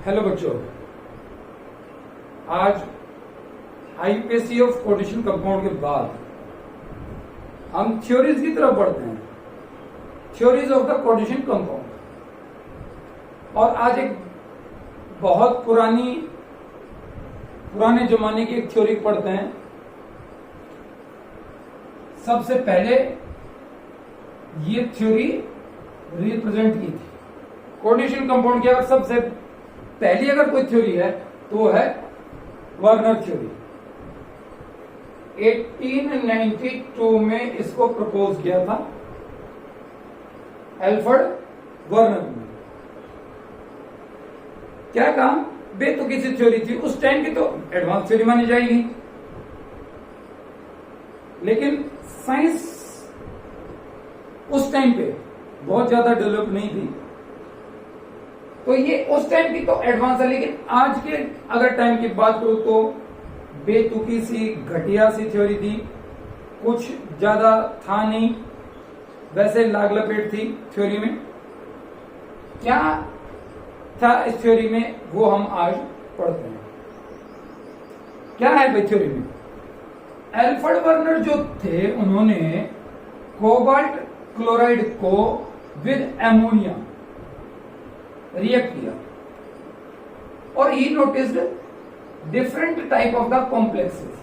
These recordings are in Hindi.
हेलो बच्चों, आज आईपीएसी ऑफ कोऑर्डिनेशन कंपाउंड के बाद हम थ्योरीज की तरफ बढ़ते हैं। Theories of the coordination compound. और आज एक बहुत पुराने जमाने की एक थ्योरी पढ़ते हैं। सबसे पहले ये थ्योरी रिप्रेजेंट की थी कोऑर्डिनेशन कंपाउंड की। अगर सबसे पहली अगर कोई थ्योरी है तो वो है वर्नर थ्योरी। 1892 में इसको प्रपोज किया था एल्फ्रेड वर्नर ने। क्या काम बेतुकी सी थ्योरी थी उस टाइम की, तो एडवांस थ्योरी मानी जाएगी। लेकिन साइंस उस टाइम पे बहुत ज्यादा डेवलप नहीं थी, तो ये उस टाइम की तो एडवांस है। लेकिन आज के अगर टाइम की बात करूं तो बेतुकी सी घटिया सी थ्योरी थी, कुछ ज्यादा था नहीं, वैसे लाग लपेट थी थ्योरी में। क्या था इस थ्योरी में वो हम आज पढ़ते हैं। क्या है भाई थ्योरी में? एल्फ्रेड वर्नर जो थे उन्होंने कोबाल्ट क्लोराइड को विद एमोनिया रिएक्ट किया और ही noticed different type of the complexes.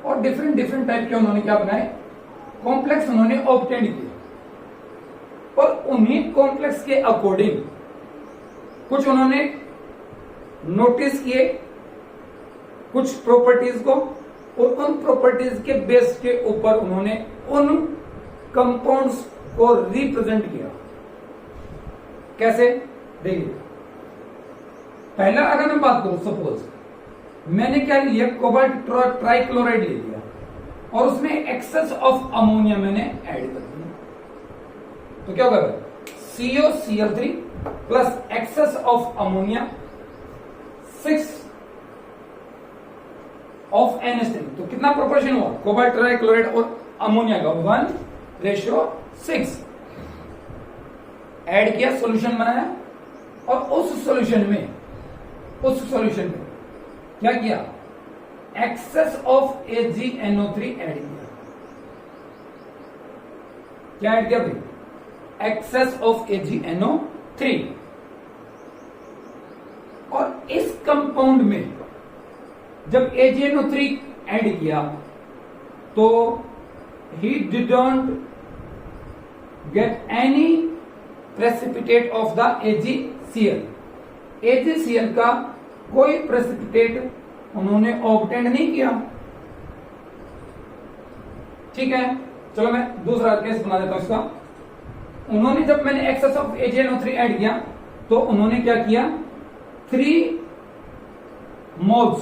और डिफरेंट टाइप के उन्होंने क्या बनाए, कॉम्प्लेक्स उन्होंने ऑब्टेन किए। और उन्हीं कॉम्प्लेक्स के अकॉर्डिंग कुछ उन्होंने नोटिस किए कुछ प्रॉपर्टीज को, और उन प्रॉपर्टीज के बेस के ऊपर उन्होंने उन कंपाउंड्स को रिप्रेजेंट किया। कैसे? देखिए, पहला अगर मैं बात करूं, सपोज मैंने क्या लिया, कोबाल्ट ट्राइक्लोराइड ले लिया और उसमें एक्सेस ऑफ अमोनिया मैंने ऐड कर दिया, तो क्या होगा? COCl3 plus excess of ammonia 6 of NH3। तो कितना प्रोपोर्शन हुआ कोबाल्ट ट्राइक्लोराइड और अमोनिया का? 1:6। ऐड किया, सॉल्यूशन बनाया, और उस सॉल्यूशन में क्या किया? एक्सेस ऑफ AgNO3 ऐड किया। क्या ऐड किया भाई? Excess of AgNO3। और इस कंपाउंड में जब AgNO3 ऐड किया तो he didn't get any precipitate of the AgCl। AgCl का कोई प्रेसिपिटेट उन्होंने ऑब्टेन नहीं किया। ठीक है, चलो मैं दूसरा केस बना देता हूं इसका। उन्होंने जब मैंने एक्सेस ऑफ AgNO3 ऐड किया तो उन्होंने क्या किया? 3 मोल्स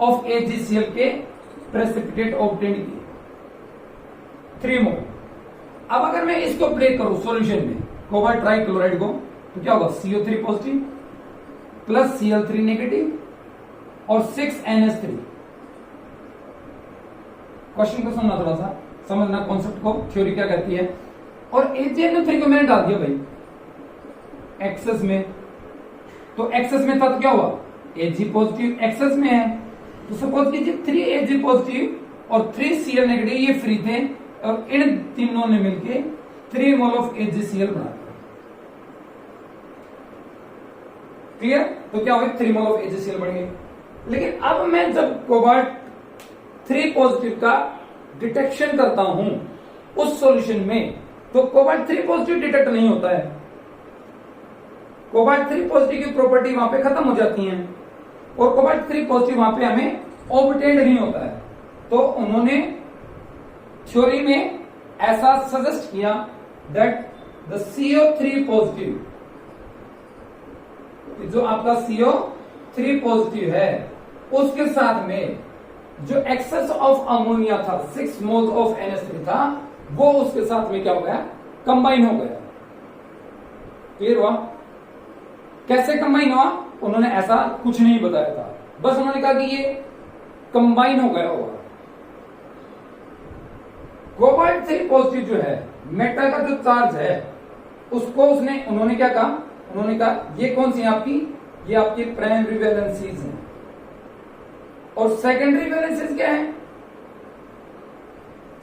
ऑफ AgCl के प्रेसिपिटेट ऑब्टेन किए, 3 मोल। अब अगर मैं इसको ब्रेक करूं सॉल्यूशन में कोबाल्ट ट्राइक्लोराइड को, तो क्या होगा? CO3 positive plus Cl3 negative और 6 NH3। क्वेश्चन को सुनना, थोड़ा सा समझना कॉन्सेप्ट को, थ्योरी क्या कहती है। और AgNO3 को मैंने डाल दिया भाई एक्सेस में, तो एक्सेस में था तो क्या हुआ? Ag पॉजिटिव एक्सेस में है, तो सपोज कीजिए 3 Ag पॉजिटिव और 3 Cl नेगेटिव ये फ्री थे, और इन तीनों ने मिलके 3 मोल ऑफ AgCl बना दिया। क्लियर? तो क्या हो गया? 3 मोल ऑफ AgCl बन गए। लेकिन अब मैं जब कोबाल्ट 3 पॉजिटिव का डिटेक्शन करता हूं उस सॉल्यूशन में, तो कोबाल्ट 3 पॉजिटिव डिटेक्ट नहीं होता है। कोबाल्ट 3 पॉजिटिव की प्रॉपर्टी वहां पे खत्म हो जाती है, और कोबाल्ट 3 पॉजिटिव वहां पे हमें ऑब्टेन्ड नहीं होता है। तो उन्होंने थ्योरी में ऐसा सजेस्ट किया दैट द CO3 पॉजिटिव, जो आपका CO3 पॉजिटिव है उसके साथ में जो एक्सेस ऑफ अमोनिया था 6 मोल्स ऑफ NH3 था, वो उसके साथ में क्या हो गया? कंबाइन हो गया। क्लियर हुआ? कैसे कंबाइन हुआ? उन्होंने ऐसा कुछ नहीं बताया था, बस उन्होंने कहा कि ये कंबाइन हो गया होगा। कोबाल्ट 3 पॉजिटिव जो है, मेटल का जो चार्ज है उसको उन्होंने क्या कहा, उन्होंने कहा ये कौन सी है आपकी, ये आपकी प्राइमरी वैलेंसीज है। और सेकेंडरी वैलेंसीज क्या है,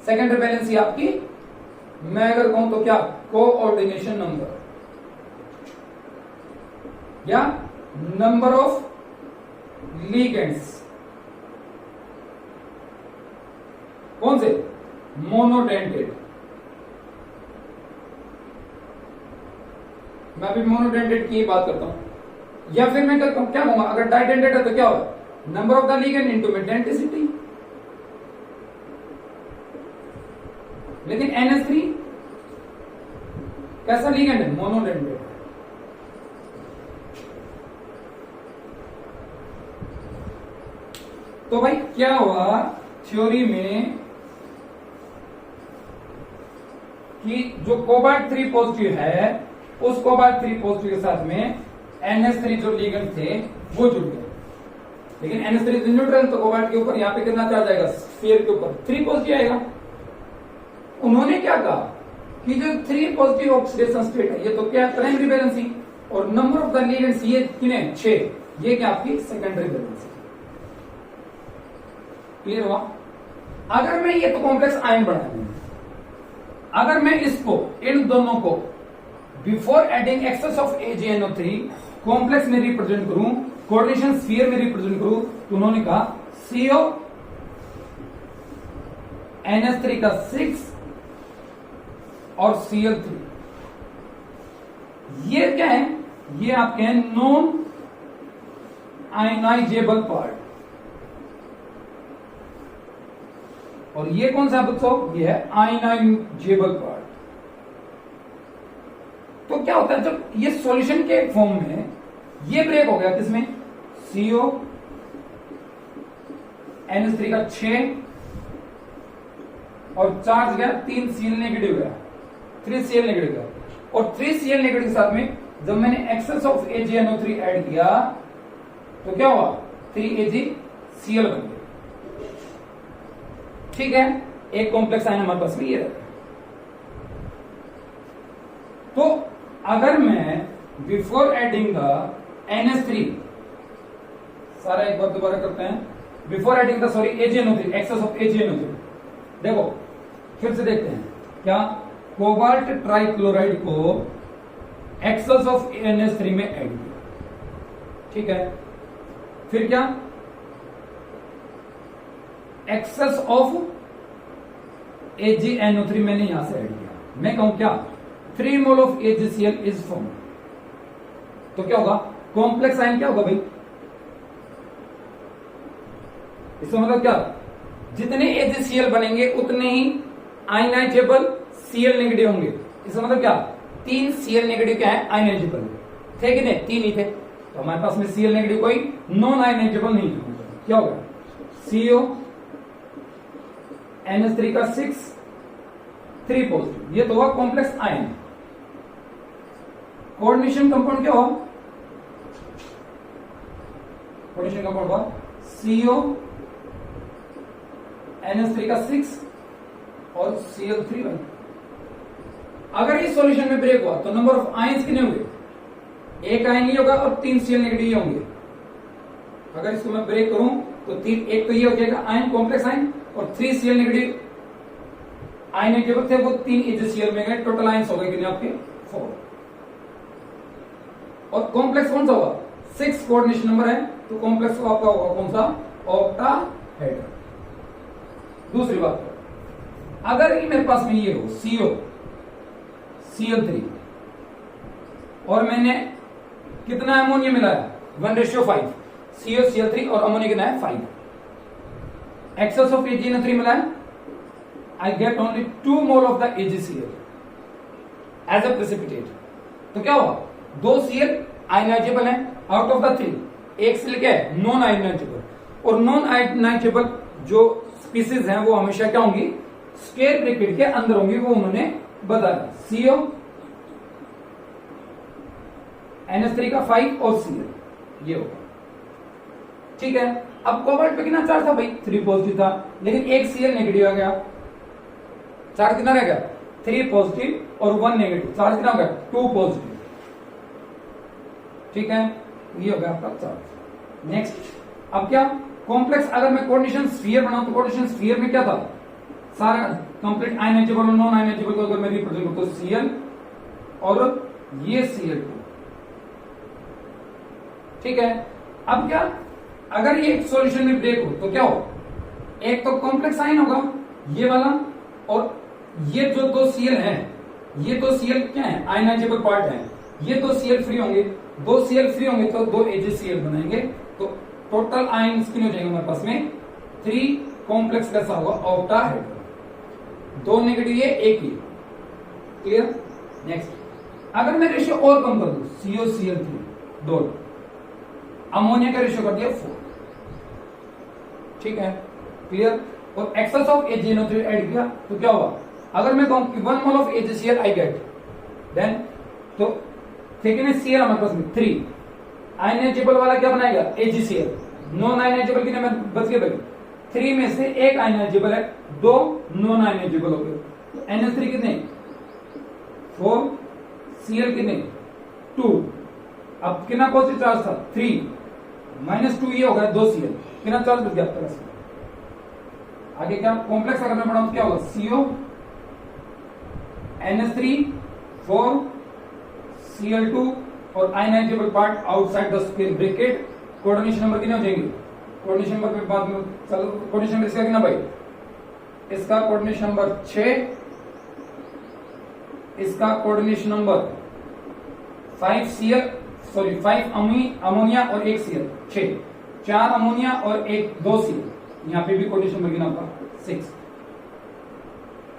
सेकेंडरी वैलेंसी आपकी, मैं अगर कहूं तो क्या, कोऑर्डिनेशन नंबर या नंबर ऑफ लिगेंड्स, कौन से, मोनोडेंटेड। मैं अभी मोनोडेंटेड की बात करता हूं। या फिर मैं क्या कहूंगा, अगर डाइडेंटेड है तो क्या होगा, number of the ligand into density. लेकिन NH3 कैसा लिगेंड है, मोनोडेंटेड। तो भाई क्या हुआ थ्योरी में कि जो कोबाल्ट 3 पॉजिटिव है, उस कोबाल्ट 3 पॉजिटिव के साथ में NH3 जो लिगेंड थे वो जुड़ गए। लेकिन NH3 तो न्यूट्रल, तो कोबाल्ट के ऊपर यहां पे कितना चार्ज आएगा, स्फीयर के ऊपर 3 पॉजिटिव आएगा। उन्होंने क्या कहा कि जो 3 पॉजिटिव ऑक्सीडेशन स्टेट है, ये तो क्या है, प्राइमरी वैलेंसी, और नंबर ऑफ द लिगेंड्स ये कितने, 6, ये क्या आपकी सेकेंडरी वैलेंसी। क्लियर हुआ। अगर मैं ये तो कॉम्प्लेक्स आयन बढ़ा दूं, अगर मैं इसको, इन दोनों को before adding excess of AgNO3 complex में रिप्रेजेंट करूं, कोऑर्डिनेशन स्फीयर में रिप्रेजेंट करूं, तो उन्होंने कहा CO NH3 का 6 और Cl3, ये क्या है, ये आपके हैं नॉन आयनाइजेबल पार्ट। और ये कौन सा बच्चों, ये है आयनाइजेबल पार्ट। तो क्या होता है, जब ये सॉल्यूशन के फॉर्म में ये ब्रेक हो गया, किसमें, CO NH3 का 6 और चार्ज गया 3 Cl नेगेटिव गया, 3 Cl नेगेटिव गया, और 3 Cl नेगेटिव के साथ में जब मैंने एक्सेस ऑफ AgNO3 ऐड किया तो क्या हुआ, 3 AgCl बन गया। ठीक है, एक कॉम्प्लेक्स आयन हमारे पास में ये रहता है। तो अगर मैं बिफोर एडिंग द NH3, सारा एक बार दोबारा करते हैं, before adding the AgNO3, excess of AgNO3, देखो फिर से देखते हैं, क्या कोबाल्ट ट्राइक्लोराइड को एक्सेस ऑफ NH3 में ऐड किया, ठीक है, फिर क्या, एक्सेस ऑफ AgNO3 मैंने यहां से ऐड किया, मैं कहूं क्या, 3 मोल ऑफ AgCl इज फॉर्म। तो क्या होगा, कॉम्प्लेक्स आयन क्या होगा भाई, इसका मतलब क्या, जितने AgCl बनेंगे उतने ही आयनाइजेबल Cl नेगेटिव होंगे। इसका मतलब क्या, 3 Cl नेगेटिव क्या है, आयनाइजेबल थे कि नहीं, 3 ही थे, तो हमारे पास में Cl नेगेटिव कोई नॉन आयनाइजेबल नहीं है। क्या होगा, CO NH3 का 6 3 पॉजिटिव, ये तो हुआ कॉम्प्लेक्स आयन। कोऑर्डिनेशन कंपाउंड क्या हुआ, कोऑर्डिनेशन कंपाउंड हुआ CO NH3 का 6 और Cl3 बन। अगर इस सॉल्यूशन में ब्रेक हुआ तो नंबर ऑफ आयंस कितने होंगे, एक आयन ही होगा और 3 Cl नेगेटिव ही होंगे। अगर इसको मैं ब्रेक करूं तो 3, एक तो ये हो जाएगा आयन, कॉम्प्लेक्स आयन, और 3 Cl नेगेटिव आयनाइजेबल थे वो 3 AgCl में गए, टोटल आयंस हो गए कितने आपके, 4। और कॉम्प्लेक्स कौन सा होगा, 6 कोऑर्डिनेशन नंबर है, तो कॉम्प्लेक्स को आपका होगा कौन सा, ऑक्टाहेड्रल। दूसरी बात, अगर मेरे पास में ये हो CO Cl3 और मैंने कितना अमोनिया मिलाया, 1:5, CO Cl3 और अमोनिया कितना है, 5, एक्सेस ऑफ AgNO3 मिलाया, I get only 2 mole of the AgCl as a precipitate। तो क्या हुआ, 2 Cl आयनाइजेबल है आउट ऑफ द 3, एक Cl क्या है, नॉन आयनाइजेबल, और नॉन आयनाइजेबल जो स्पीसीज हैं वो हमेशा क्या होंगी, स्क्वायर ब्रैकेट के अंदर होंगी, वो उन्होंने बताया, CO NH3 का 5 और Cl, ये होगा। ठीक है, अब कोबाल्ट पे कितना चार्ज था भाई, 3 पॉजिटिव था, लेकिन एक Cl नेगेटिव आ गया, चार्ज कितना रह गया 3 पॉजिटिव और 1 नेगेटिव, चार्ज कितना हो गया 2 पॉजिटिव। ठीक है, ये हो गया आपका चार्ज। नेक्स्ट, अब क्या कॉम्प्लेक्स, अगर मैं कोऑर्डिनेशन स्फीयर बनाऊं तो कोऑर्डिनेशन स्फीयर में क्या था, सारा कंप्लीट आयनाइजेबल और नॉन आयनाइजेबल को अगर मैं रिप्रेजेंट करूं तो Cl और ये Cl2। ठीक है, अब क्या, अगर ये सॉल्यूशन में ब्रेक हो तो क्या हो, एक तो कॉम्प्लेक्स आयन होगा ये वाला, और ये जो दो Cl हैं, ये दो Cl क्या है आयनाइजेबल पार्ट है, ये दो Cl फ्री होंगे, दो Cl फ्री होंगे तो दो AgCl बनाएंगे, तो टोटल आयन कितने हो जाएंगे हमारे पास में 3, कॉम्प्लेक्स कैसा होगा ऑक्टाहेड्रल, 2 नेगेटिव ये एक ही। क्लियर। नेक्स्ट, अगर मैं रेशियो और कम कर दूं COCl3 2, अमोनिया का रेशियो कर दिया 4। ठीक है, क्लियर। और एक्सेस ऑफ AgNO3 ऐड किया तो क्या होगा, अगर मैं कहूं कि 1 मोल of AgCl I get, then तो थिकनेस Cl हमारे पास में 3, आयनाइजेबल वाला क्या बनाएगा AgCl, नॉन आयनाइजेबल कितने में बच गए भाई 3 में से एक आयनाइजेबल है, 2 नॉन आयनाइजेबल हो गए, तो NH3 कितने 4, Cl कितने 2, अब कितना पॉजिटिव चार्ज था 3 -2, ये हो गया 2 Cl, कितना चार्ज बच गया आपके पास। आगे क्या कॉम्प्लेक्स अगर मैं बढ़ाऊं तो क्या होगा CO NH3 4 Cl2 और ionizable part outside the square bracket. Coordination number कितने हो जाएंगे, कोऑर्डिनेशन नंबर पे बाद में चलो, कोऑर्डिनेशन नंबर इसका कितना भाई, इसका कोऑर्डिनेशन नंबर 6, इसका कोऑर्डिनेशन नंबर 5 अमोनिया और 1 Cl, 6, 4 अमोनिया और 2 Cl, यहां पे भी कोऑर्डिनेशन नंबर कितना होगा 6।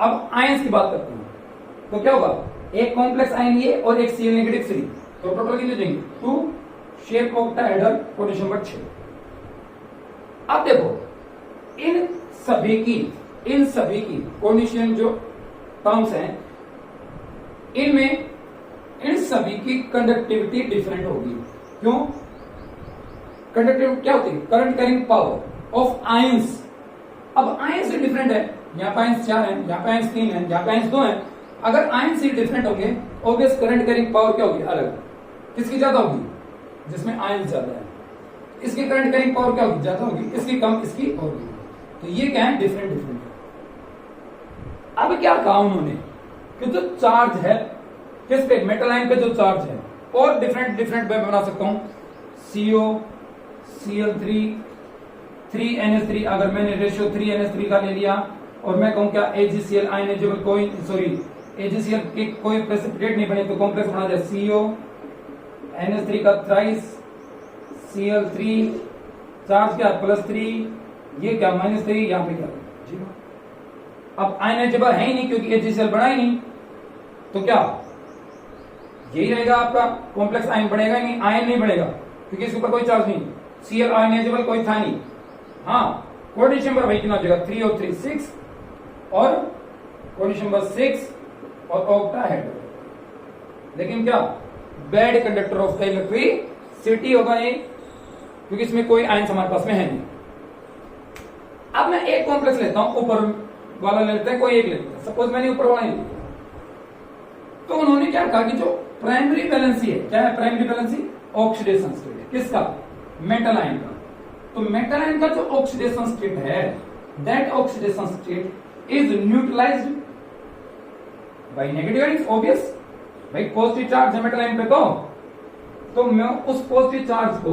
अब आयंस की बात करते हैं तो क्या होगा, एक कॉम्प्लेक्स आयन ये और एक Cl नेगेटिव 3, तो टोटल कितने जाएंगे 2, शेप ऑक्टाहेड्रल, कोऑर्डिनेशन नंबर 6। अब देखो इन सभी की कोऑर्डिनेशन जो टर्म्स हैं, इनमें इन सभी की कंडक्टिविटी डिफरेंट होगी। क्यों, कंडक्टिविटी क्या होती है, current carrying power of ions. अब आयंस से डिफरेंट है, यहाँ पे आयंस 4 है, यहाँ पे आयंस 3 है, यहाँ पे आयंस 2 है, अगर आयंस से डिफरेंट होंगे ऑब्वियस करंट कैरिंग पावर क्या होगी अलग, किसकी ज्यादा होगी, जिसमें आयंस ज्यादा है, इसकी करंट कैरिंग पावर क्या होगी ज्यादा होगी, इसकी कम, इसकी होगी। तो ये क्या है डिफरेंट। अब क्या कहा उन्होंने कि जो चार्ज है किस पे, मेटल आयन पे जो चार्ज है, और डिफरेंट वे बना सकता हूं, CO Cl3 3NH3, अगर मैंने रेशियो 3NH3 का ले लिया और मैं कहूं क्या AgCl आयनाइजेबल कोई AgCl के कोई प्रेसिपिटेट नहीं बने तो कॉम्प्लेक्स बना जाए CO NH3 का थ्राइस Cl3, चार्ज क्या +3, ये क्या -3, यहां पे क्या 0। अब आयनाइजेबल है ही नहीं क्योंकि AgCl बना ही नहीं, तो क्या यही रहेगा आपका कॉम्प्लेक्स आयन बढ़ेगा नहीं, आयन नहीं बढ़ेगा क्योंकि इसके ऊपर कोई चार्ज नहीं, Cl आयनाइजेबल कोई था नहीं। हाँ, कोऑर्डिनेशन नंबर भाई कितना हो जाएगा 3 और 3 6, और कोऑर्डिनेशन नंबर 6 और ऑक्टाहेड्रल, लेकिन क्या bad conductor of the electricity होगा ये, क्योंकि इसमें कोई आयन हमारे पास में है नहीं। अब मैं एक कॉम्प्लेक्स लेता हूं, ऊपर वाला लेते हैं, कोई एक लेते हैं, सपोज मैंने ऊपर वाला नहीं, तो उन्होंने क्या कहा कि जो प्राइमरी बैलेंसी है, क्या है प्राइमरी बैलेंसी, ऑक्सीडेशन स्टेट है, किसका, मेटल आयन का। तो मेटल आयन का जो ऑक्सीडेशन स्टेट है, that oxidation state is neutralised by negative ions. Obvious भाई पॉजिटिव चार्ज है मेटल आयन पे, तो मैं उस पॉजिटिव चार्ज को,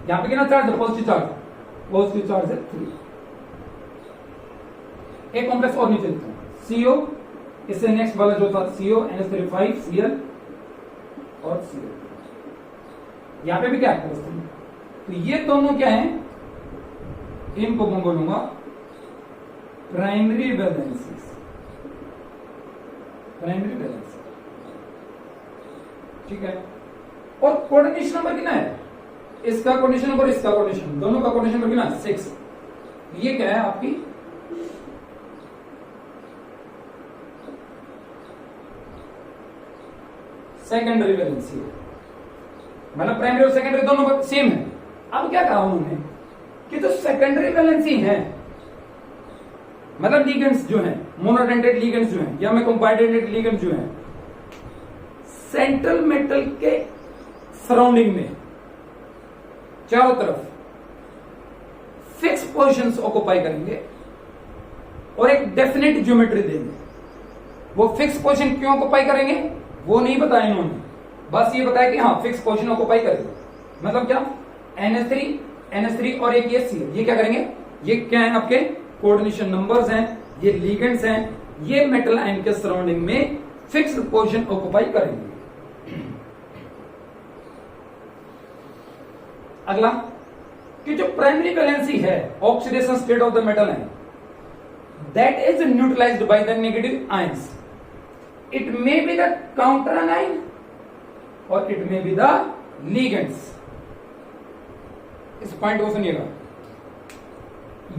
यहां पे कितना चार्ज है, पॉजिटिव चार्ज है 3। एक कॉम्प्लेक्स और नीचे लिखता हूं, CO, इससे नेक्स्ट वाला जो था CO NH3 5 Cl और Cl, यहां पे भी क्या है, तो ये दोनों क्या है, इनको मैं बोलूंगा प्राइमरी बैलेंसी। ठीक है, और कोऑर्डिनेशन नंबर कितना है, इसका कोऑर्डिनेशन नंबर, इसका कोऑर्डिनेशन, दोनों का कोऑर्डिनेशन नंबर कितना 6। ये क्या है आपकी सेकेंडरी बैलेंसी है, मतलब प्राइमरी और सेकेंडरी दोनों सेम है। अब क्या कहा उन्होंने कि जो सेकेंडरी बैलेंसी है, मतलब लिगेंड्स जो है मोनोडेंटेड लिगेंड्स जो हैं या में कंपाइडेंटेड लिगेंड्स जो हैं सेंट्रल मेटल के सराउंडिंग में चारों तरफ फिक्स पोजीशंस ऑक्युपाई करेंगे और एक डेफिनेट ज्योमेट्री देंगे। वो फिक्स पोजीशन क्यों ऑक्युपाई करेंगे वो नहीं बताया इन्होंने, बस ये बताया कि हाँ फिक्स पोजीशन ऑक्युपाई करेंगे। मतलब क्या, NH3 और एक ये Cl, ये क्या करेंगे, ये क्या है आपके कोऑर्डिनेशन नंबर्स हैं, ये लिगेंड्स हैं, ये मेटल आयन के सराउंडिंग में फिक्स पोजीशन ऑक्युपाई करेंगे। अगला कि जो प्राइमरी वैलेंसी है oxidation state of the metal ion that is neutralised by the negative ions, it may be the counter ion और it may be the ligands. इस पॉइंट को सुनिएगा,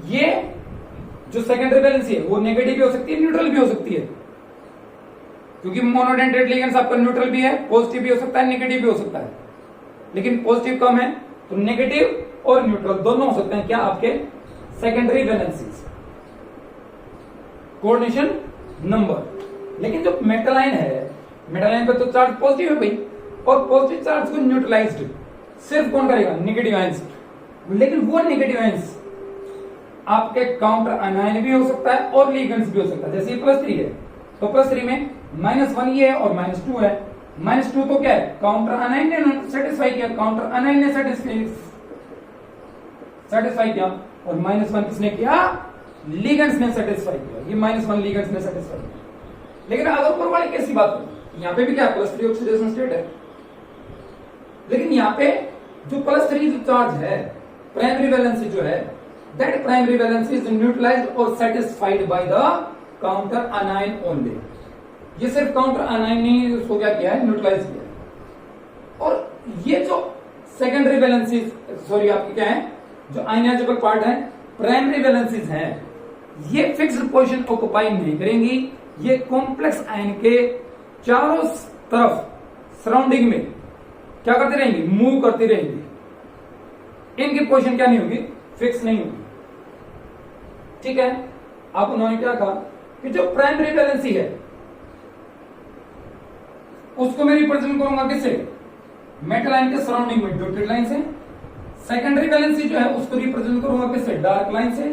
ये जो सेकेंडरी वैलेंसी है वो नेगेटिव भी हो सकती है, न्यूट्रल भी हो सकती है, क्योंकि मोनोडेंटेड लिगेंड्स आपका न्यूट्रल भी है, पॉजिटिव भी हो सकता है, नेगेटिव भी हो सकता है। लेकिन पॉजिटिव कम है तो नेगेटिव और न्यूट्रल दोनों हो सकते हैं क्या आपके सेकेंडरी वैलेंसीज, कोऑर्डिनेशन नंबर। लेकिन जो मेटल आयन है, मेटल आयन पे तो चार्ज पॉजिटिव है भाई, और पॉजिटिव चार्ज को न्यूट्रलाइज्ड सिर्फ कौन करेगा, नेगेटिव आयंस। लेकिन वो नेगेटिव आयंस आपके काउंटर आयन भी हो सकता है और लिगेंड्स भी हो सकता है। जैसे ये +3 है तो +3 में -1 ये है और -2 है। -2 तो क्या है, काउंटर आयन ने सेटिस्फाई किया, काउंटर आयन ने सेटिस्फाई किया, और -1 किसने किया, लिगेंड्स ने सेटिस्फाई किया। ये -1 लिगेंड्स ने सेटिस्फाई किया। लेकिन अगर ऊपर वाले कैसी बात करें, यहाँ पे भी क्या +3 ऑक्सीडेशन स्टेट है, लेकिन यहाँ पे जो +3 जो चार्ज है प्राइमरी वैलेंसी जो है that primary valency is neutralised और satisfied by the counter anion only. ये सिर्फ काउंटर आनाइन ने उसको क्या किया है, न्यूट्रलाइज किया है। और ये जो सेकेंडरी वैलेंसी सॉरी आपकी क्या है, जो आयनाइजेबल पार्ट है प्राइमरी वैलेंसीज हैं, ये फिक्स्ड पोजीशन ऑक्युपाई नहीं करेंगी, ये कॉम्प्लेक्स आयन के चारों तरफ सराउंडिंग में क्या करती रहेंगी, मूव करती रहेंगी। इनकी पोजीशन क्या नहीं होगी, फिक्स नहीं होगी। ठीक है, अब उन्होंने क्या कहा कि जो प्राइमरी वैलेंसी है उसको मैं रिप्रेजेंट करूंगा किससे, मेटल आयन के सराउंडिंग में डॉटेड लाइन से। सेकेंडरी वैलेंसी जो है उसको रिप्रेजेंट करूंगा किससे, डार्क लाइन से।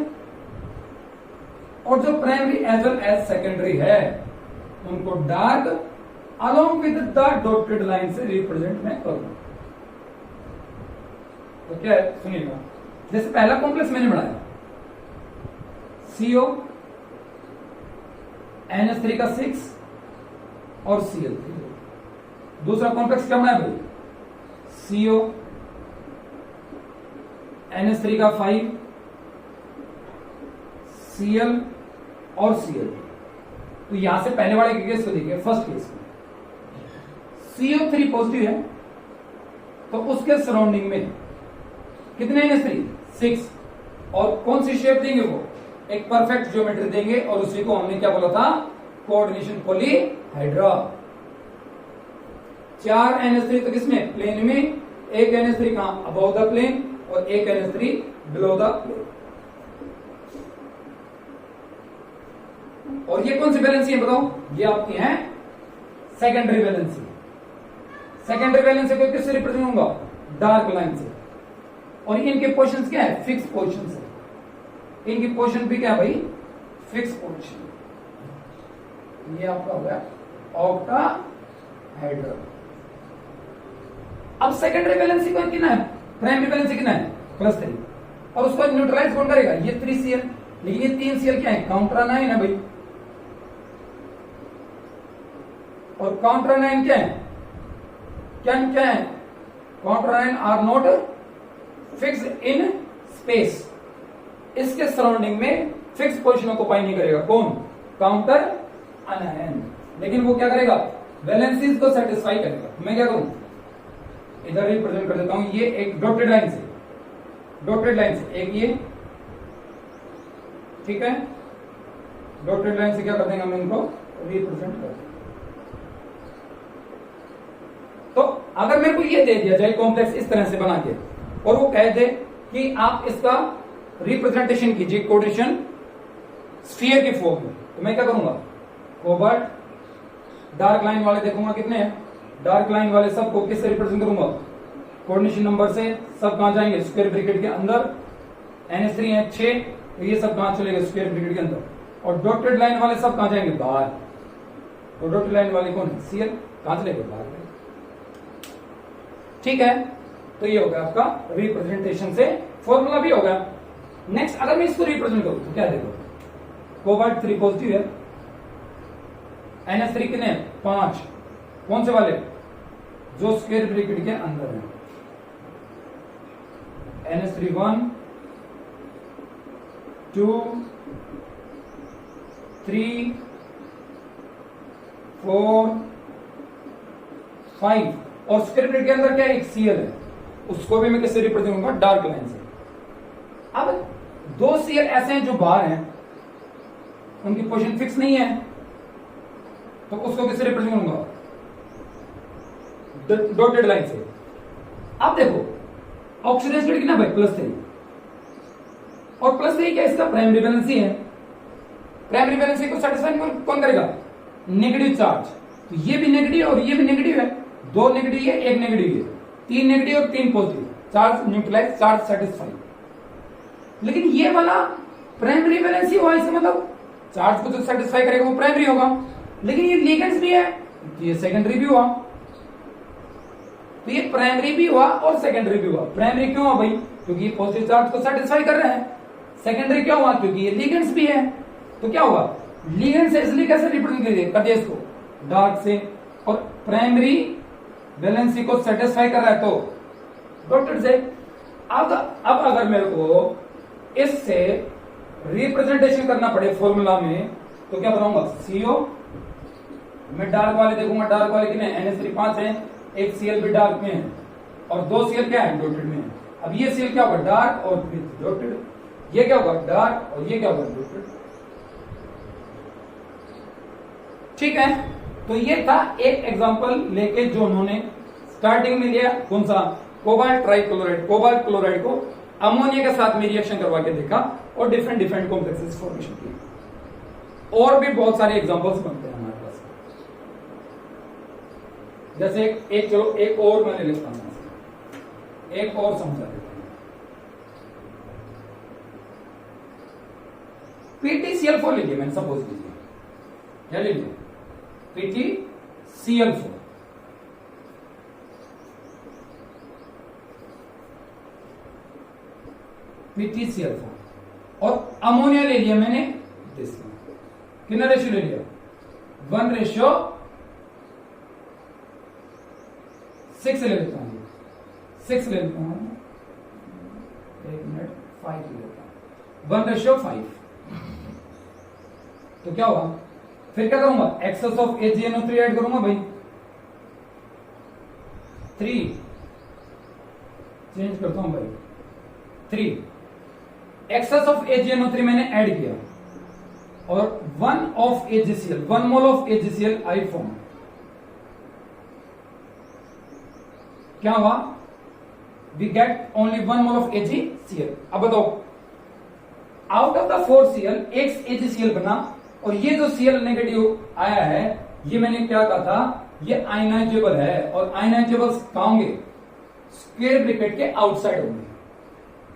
और जो primary as well as secondary है उनको dark along with the dotted line से रिप्रेजेंट मैं करूंगा। तो क्या है सुनिएगा, जैसे पहला कॉम्प्लेक्स मैंने बनाया CO NH3 का 6 और Cl3। दूसरा कॉम्प्लेक्स क्या बनाया भाई, CO NH3 का 5 Cl और Cl। तो यहां से पहले वाले के केस को देखिए, फर्स्ट केस में CO3 पॉजिटिव है तो उसके सराउंडिंग में कितने NH3, 6। और कौन सी शेप देंगे, वो एक परफेक्ट ज्योमेट्री देंगे, और उसी को हमने क्या बोला था, कोऑर्डिनेशन पॉलीहाइड्रा। 4 NH3 तो किसमें, प्लेन में, एक NH3 कहां, अबव द प्लेन, और एक NH3 बिलो द प्लेन। और ये कौन सी वैलेंसी है बताओ, ये आपकी है सेकेंडरी वैलेंसी। सेकेंडरी वैलेंसी को किससे रिप्रेजेंट होगा, डार्क लाइन से। और इनके पोजीशंस क्या है, फिक्स पोजीशंस है। इनकी पोजीशन भी क्या है भाई, फिक्स पोजीशन। ये आपका हो गया ऑक्टाहेड्रल। अब सेकेंडरी वैलेंसी को कितना है, प्राइमरी वैलेंसी कितना है, +3, और उसको न्यूट्रलाइज कौन करेगा, ये 3 Cl। लेकिन ये 3 Cl क्या है, काउंटर आनाइन है भाई। और काउंटर आनाइन क्या है, क्या है, counter anion are not fix in space. इसके सराउंडिंग में फिक्स पोजीशन ऑक्युपाई नहीं करेगा, कौन, काउंटर आनाइन। लेकिन वो क्या करेगा, वैलेंसीज को सेटिस्फाई करेगा। मैं क्या करूं, इधर रिप्रेजेंट कर देता हूं, ये एक डॉटेड लाइन से, एक ये, ठीक है, डॉटेड लाइन से क्या कर देंगे हम इनको रिप्रेजेंट कर देंगे। तो अगर मेरे को ये दे दिया जाए कॉम्प्लेक्स इस तरह से बना के, और वो कह दे कि आप इसका रिप्रेजेंटेशन कीजिए कोऑर्डिनेशन स्फीयर की फॉर्म में, तो मैं क्या करूंगा, कोबाल्ट डार्क लाइन वाले देखूंगा कितने हैं, डार्क लाइन वाले सबको किससे रिप्रेजेंट करूंगा, कोऑर्डिनेशन नंबर से। सब कहां जाएंगे, स्क्वायर ब्रैकेट के अंदर। NH3 है 6, तो ये सब कहां चलेगा, स्क्वायर ब्रैकेट के अंदर। और डॉटेड लाइन वाले सब कहां जाएंगे, बाहर। तो डॉटेड लाइन वाले कौन है, Cl, कहां चलेगा, बाहर। ठीक है, तो ये हो गया आपका रिप्रेजेंटेशन से फॉर्मूला भी होगा। नेक्स्ट अगर मैं इसको रिप्रेजेंट करूं तो क्या देखो, कोबाल्ट 3 पॉजिटिव है, NH3 कितने 5, कौन से वाले, जो स्क्वायर ब्रैकेट के अंदर है। NH3 1 2 3 4 5, और स्क्वायर ब्रैकेट के अंदर क्या है, एक Cl है, उसको भी मैं किससे रिप्रेजेंट करूंगा, डार्क लाइन से। अब 2 Cl ऐसे हैं जो बाहर हैं, उनकी पोजीशन फिक्स नहीं है, तो उसको किससे रिप्रेजेंट करूंगा, डॉटेड लाइन से। अब देखो ऑक्सीडेशन स्टेट कितना भाई, +3, और +3 क्या इसका प्राइमरी वैलेंसी है। प्राइमरी वैलेंसी को सेटिस्फाई कौन करेगा, नेगेटिव चार्ज। तो ये भी नेगेटिव और ये भी नेगेटिव है, 2 नेगेटिव है 1 नेगेटिव है, 3 नेगेटिव और 3 positive, charge neutralize, charge satisfy. लेकिन ये वाला प्राइमरी वैलेंसी हुआ, इससे मतलब चार्ज को जो सेटिस्फाई करेगा वो प्राइमरी होगा, लेकिन ये लिगेंड्स भी है, तो ये सेकेंडरी भी हुआ। तो ये प्राइमरी भी हुआ और सेकेंडरी भी हुआ। प्राइमरी क्यों हुआ भाई, क्योंकि ये पॉजिटिव चार्ज को सेटिस्फाई कर रहे हैं। सेकेंडरी क्यों हुआ, क्योंकि ये लिगेंड्स भी है। तो क्या होगा, लिगेंड से इसलिए कैसे रिप्रेजेंट कर दिया इसको, डार्क से, और प्राइमरी वैलेंसी को सेटिस्फाई कर रहा है तो डॉटेड से। अब अगर मेरे को इससे रिप्रेजेंटेशन करना पड़े फॉर्मूला में, तो क्या बनाऊंगा, CO, मैं डार्क वाले देखूंगा, डार्क वाले कितने, NH3 5 है, एक Cl भी डार्क में है, और 2 Cl क्या है, डॉटेड में है। अब ये Cl क्या होगा, डार्क और डॉटेड, ये क्या होगा, डार्क, और ये क्या होगा, डॉटेड। ठीक है, तो ये था एक एग्जांपल लेके जो उन्होंने स्टार्टिंग में लिया, कौन सा, कोबाल्ट ट्राइक्लोराइड। कोबाल्ट क्लोराइड को अमोनिया के साथ में रिएक्शन करवा के देखा और डिफरेंट कॉम्प्लेक्सेस फॉर्मेशन की। और भी बहुत सारे एग्जांपल्स बनते हैं हमारे पास, जैसे एक चलो एक और मैंने लिखता हूं, एक और समझा देते हैं। PtCl4 लीजिए, मैंने सपोज लीजिए, क्या लीजिए, PtCl4। PtCl4 और अमोनिया ले लिया मैंने, कितना रेशियो ले लिया, 1:6 ले लेता हूं, 6 ले लेता हूं, 1 मिनट 5 ले लेता हूं, 1:5। तो क्या होगा, फिर क्या करूंगा, एक्सेस ऑफ AgNO3 ऐड करूंगा भाई, 3 चेंज करता हूं भाई, 3 एक्सेस ऑफ AgNO3 मैंने ऐड किया, और 1 of AgCl, 1 mole of AgCl I form. क्या हुआ, we get only 1 mole of AgCl। अब बताओ, आउट ऑफ द 4 Cl एक AgCl बना, और ये जो Cl नेगेटिव आया है, ये मैंने क्या कहा था, ये आयनाइजेबल है, और आयनाइजेबल्स कहां होंगे, स्क्वायर ब्रैकेट के आउटसाइड होंगे।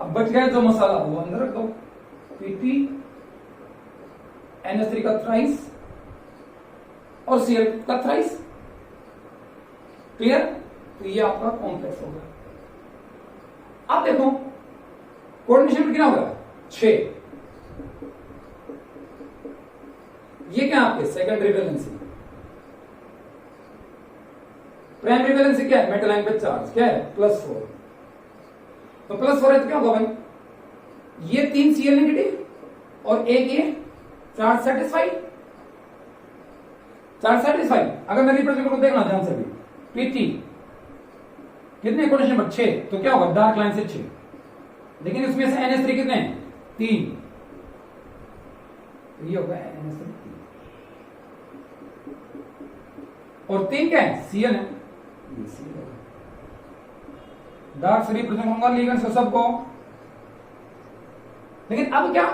अब बच गया जो मसाला वो अंदर रख दो, Pt NH3 का थ्राइस और Cl का थ्राइस, क्लियर। तो ये आपका कॉम्प्लेक्स होगा। अब देखो कोऑर्डिनेशन कितना होगा, 6। ये क्या आपके सेकेंडरी वैलेंसी, प्राइमरी वैलेंसी क्या है, मेटल लाइन पे चार्ज क्या है, +4। तो +4 है तो क्या होगा भाई, ये 3 Cl नेगेटिव और एक ये चार्ज सेटिस्फाई, चार्ज सेटिस्फाई। अगर मैं रिप्रेजेंट करूं, देखना ध्यान से भी, Pt कितने, कोऑर्डिनेशन नंबर 6, तो क्या होगा, डार्क लाइन से 6, लेकिन इसमें से NH3 कितने, 3, तो ये होगा NH3 और 3 क्या है, Cl है, डार्क से रिप्रेजेंट होगा लिगेंड्स को सबको। लेकिन अब क्या,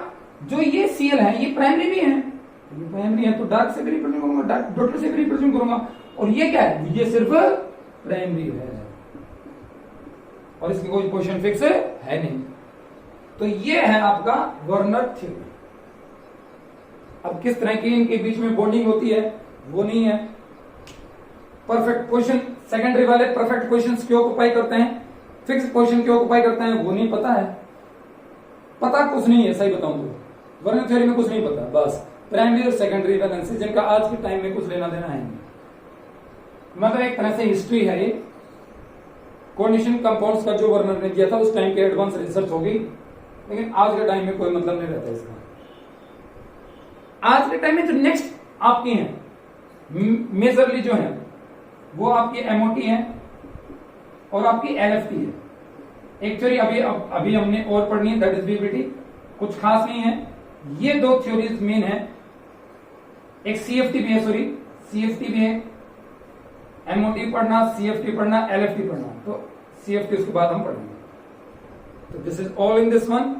जो ये Cl है ये प्राइमरी भी है, ये प्राइमरी है तो डार्क से भी रिप्रेजेंट करूंगा, डार्क डॉटर से भी रिप्रेजेंट करूंगा। और ये क्या है, ये सिर्फ प्राइमरी है और इसकी कोई पोजीशन फिक्स है नहीं। तो ये है आपका वर्नर थ्योरी। अब किस तरह की इनके बीच में बॉन्डिंग होती है वो नहीं है। परफेक्ट पोजीशन, सेकेंडरी वाले परफेक्ट पोजीशंस क्यों ऑक्युपाई करते हैं, फिक्स पोजीशन क्यों ऑक्युपाई करते हैं वो नहीं पता है। पता कुछ नहीं है, सही बताऊं तो वर्नर थ्योरी में कुछ नहीं पता, बस प्राइमरी और सेकेंडरी वैलेंसी जिनका आज के टाइम में कुछ लेना देना है नहीं। मतलब एक तरह से हिस्ट्री है ये। कोऑर्डिनेशन कंपाउंड्स का जो वर्नर ने किया था उस टाइम के एडवांस रिसर्च होगी, लेकिन आज के टाइम में कोई मतलब नहीं रहता इसका। आज के टाइम में जो नेक्स्ट आपकी हैं मेजरली जो है वो आपकी एमओटी है और आपकी एलएफटी है। एक थ्योरी अभी हमने और पढ़नी है, दैट इज बीबीटी, कुछ खास नहीं है। ये दो थ्योरीज मेन है, एक सीएफटी भी है, सॉरी सीएफटी भी है, एमओटी पढ़ना, सीएफटी पढ़ना, एलएफटी पढ़ना। तो सीएफटी उसके बाद हम पढ़ेंगे। तो this is all in this one.